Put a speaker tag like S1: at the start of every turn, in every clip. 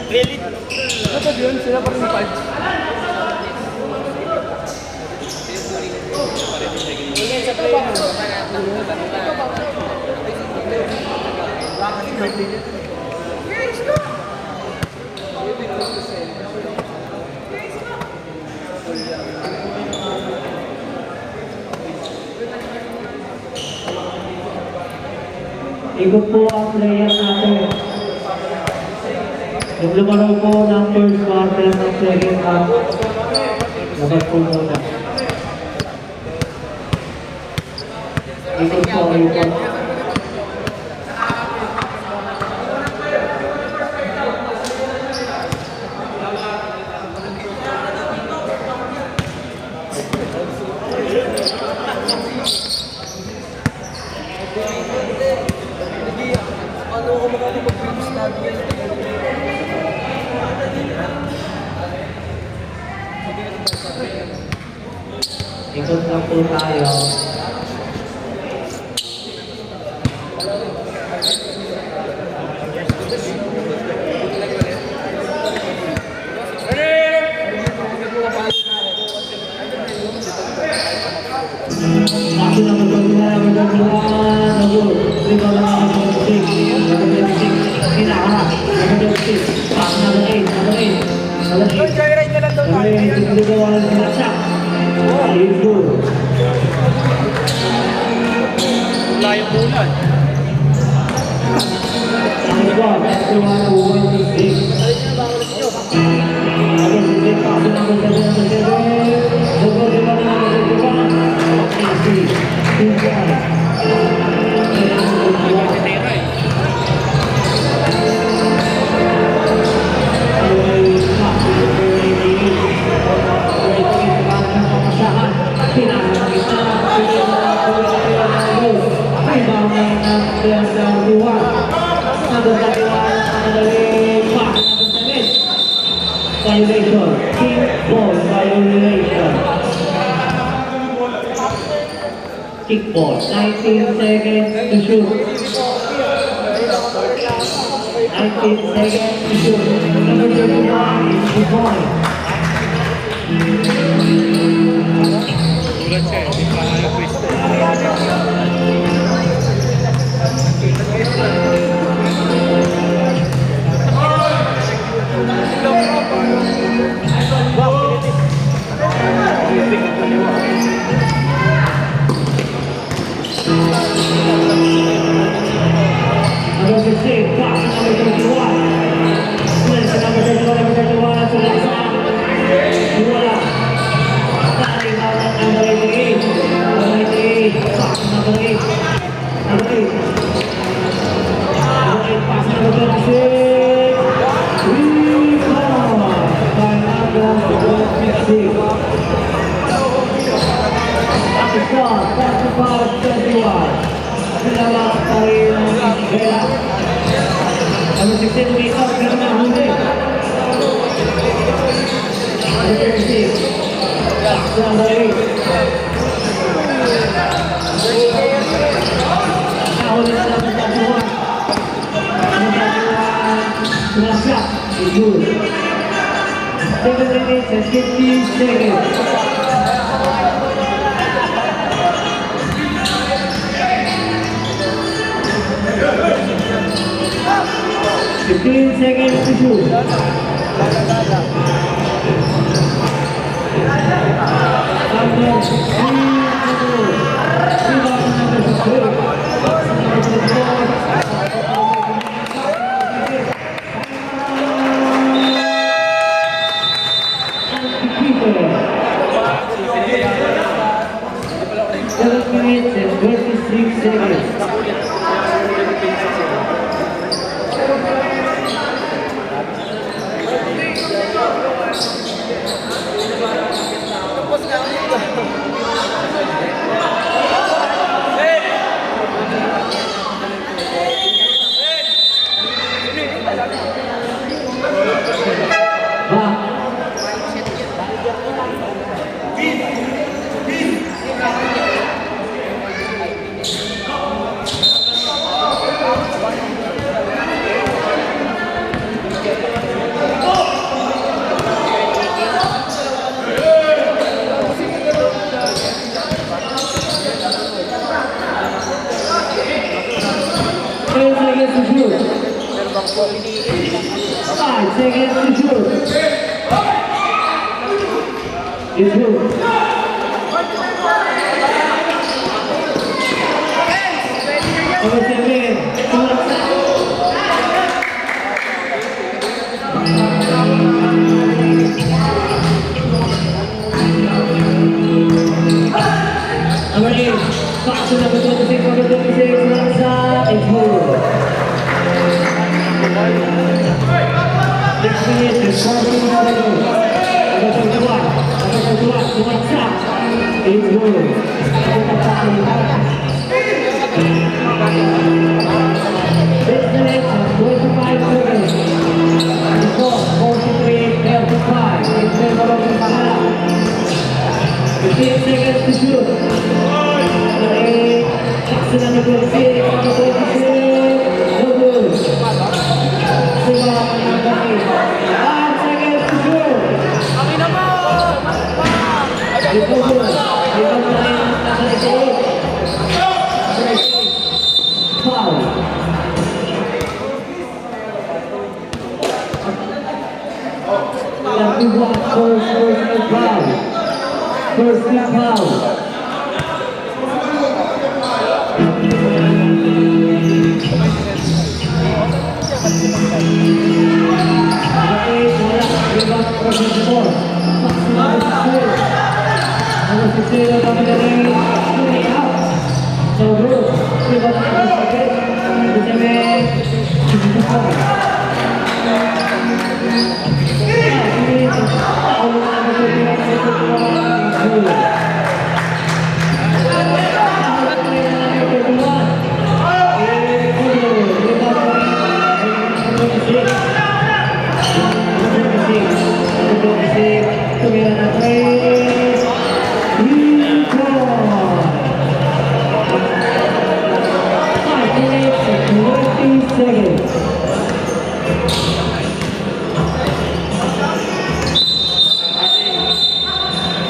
S1: Really?
S2: Dapat yun, sila pa rin 5.
S3: Ikot po ang player natin. Yung lumaro po ng first quarter ng second half, dapat po muna. Ikot po, ikot.
S2: Ano ako magkano mag-previous natin?
S3: Ikot na po tayo. Ako na magpagdala,
S2: Joyride na lang daw tayo. Layo bulan.
S3: Violation, kickball violation. Kickball, 19 seconds to shoot. 19 seconds to shoot. Number 31 is the point. Number 15, pass number 31. Number 31, Sulasa. Wala. Tarik out at number 88. Number 88, pass number 8. Number 8. Number 8, pass number 26. Rebound by number 26. At the start, pass the ball at 21. Selamat hari Bella. Number 16 make up karena Hunde. Number 36. Number 8. Tahun ini dalam perjalanan. Selasa itu. 7 minutes and 50 seconds. 15 seconds to shoot. Minutes and 26 seconds. 5 seconds to shoot. It's good. Number 7, Sumatsa. Number 8, pass to number 26, Sumatsa. It's good. Next minute, the scoring number 2. Number 31, Sumatsa. It's good. This minute, 25 seconds. The score, 43-35. In favor of the Sahara. 15 seconds to shoot. Number 8, pass to number 26, number 26. No good. Suma, number 8. 5 seconds to shoot. It's no good. It's number 8. Foul. Everyone, first foul. First foul.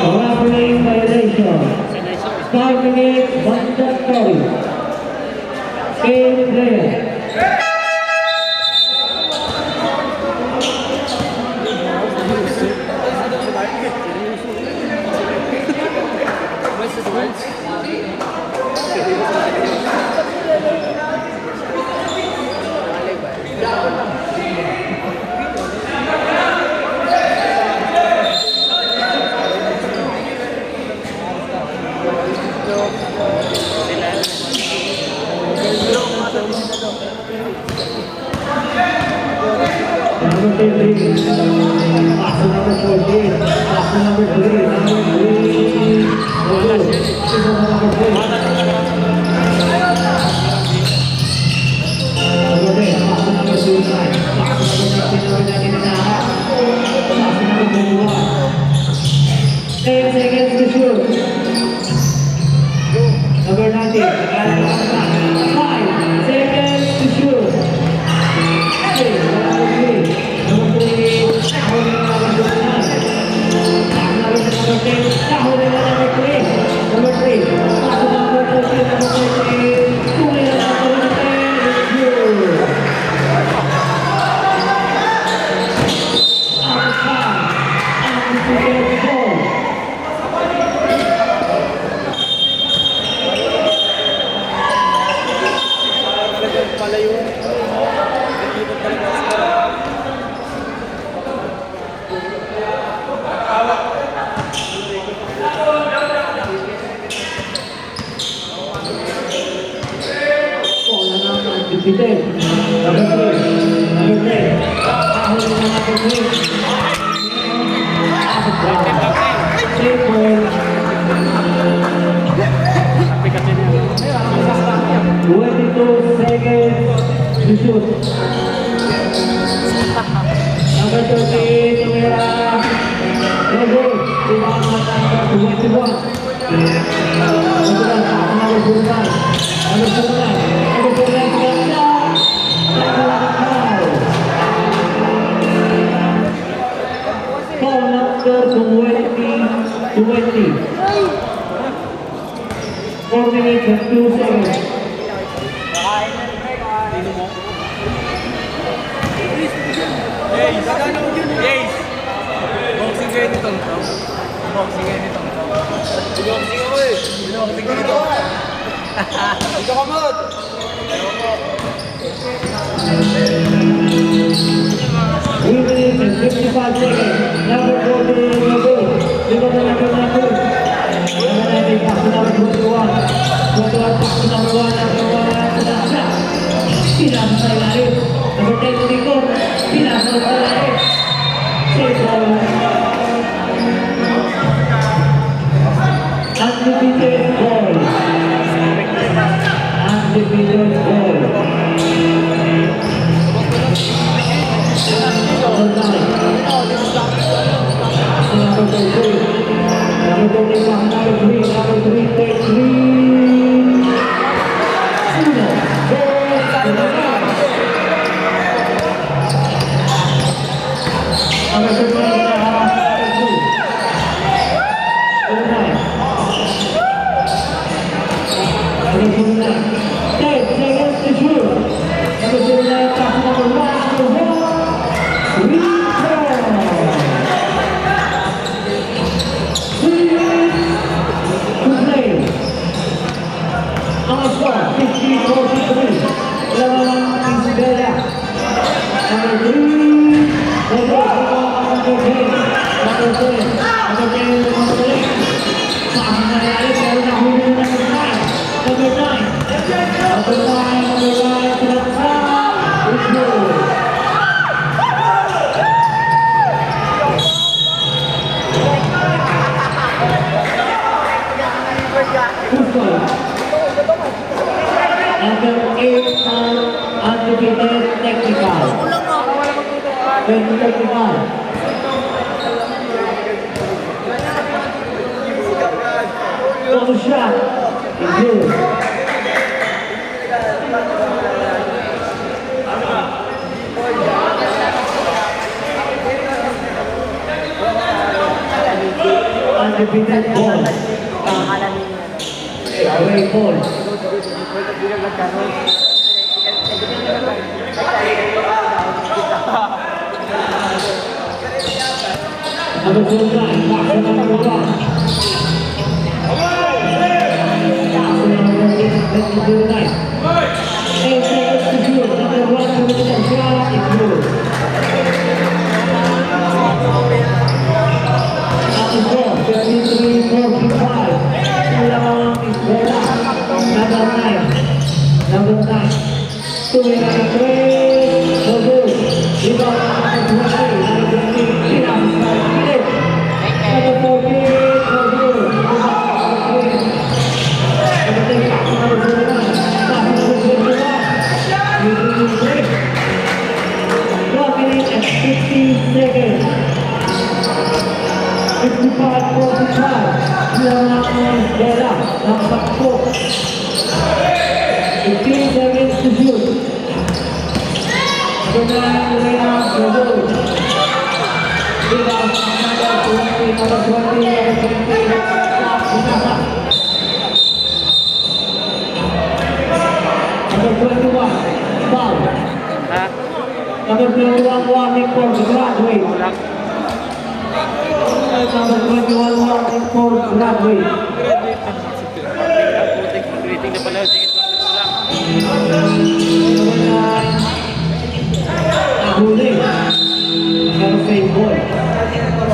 S3: Referee violation. 5 minutes, mandatory. Game player. Number 13, pass to number 14, pass to number 3, number 3, number 4. Number 10, pass to number 29, pass to number 19, pass to number 21. 10 seconds to shoot. Number 19, 5 seconds to shoot.
S2: Yes! Boxing kayo nitong to. Boxing kayo nitong to. Boxing ako eh. Boxing kayo nito. Ito ka mo't!
S3: Evening and 55 seconds. Number 40, Nobu. Lima na number 2. Naman natin pass to number 21. 21 pass to number 1. Number 1 pinasa. Pinasa sa ilalim. Number 10 to likod. Pinasa sa ilalim. Safe ball. Undefeated ball. Undefeated ball. Number 8 undefeated technical. 2025. Double shot. Good. Undefeated ball. Away ball. Number 29, back to number 1. Number 29. 8 seconds to shoot. Number 1 to the shot is good. Number 4, 33, 45. Long is Bella. Number 9. Number 9. 2 and 3. No good. Rebound number 20. Number 20. Number 14. No good. Number 10. Number 21. Number 21. 1 minute and 15 seconds. 55-45. Bella, number 4. 15 seconds to shoot. Number 9, Elena, the goal. Rebound, number 20, number 21, foul. Number 21, warning for the graduate. Number 21, warning for graduate.
S2: Greeting na pala. Sige,
S3: Huli. Pero fake ball. Number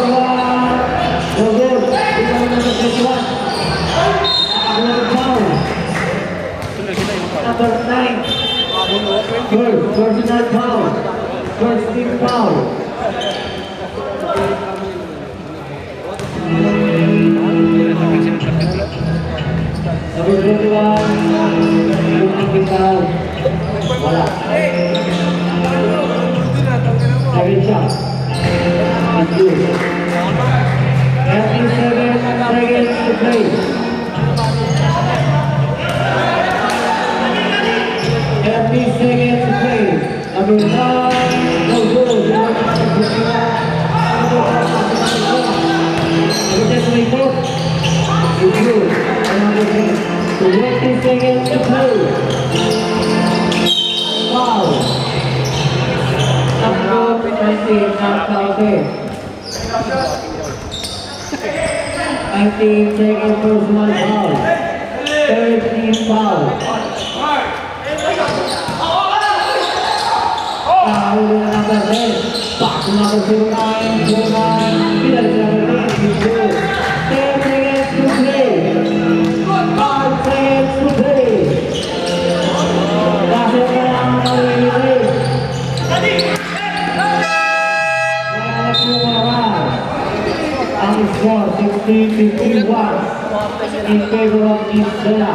S3: 1. First, personal foul. First team foul. Number 21, yung team foul. Wala. Second shot. It's good. 37 seconds to play. 30 seconds to play. Number 9, no good. Number 24, it's good. Number 10, 20 seconds to play. Foul. Number 20, not counted. 19 seconds personal foul. 13 foul. Foul na number 10. Back to number 09. 09. Middle to number 10. It's good. 10 seconds to play. 5 seconds to play. Dasher ka lang ang nalilay. Ang score 16-51 in favor of East Villa.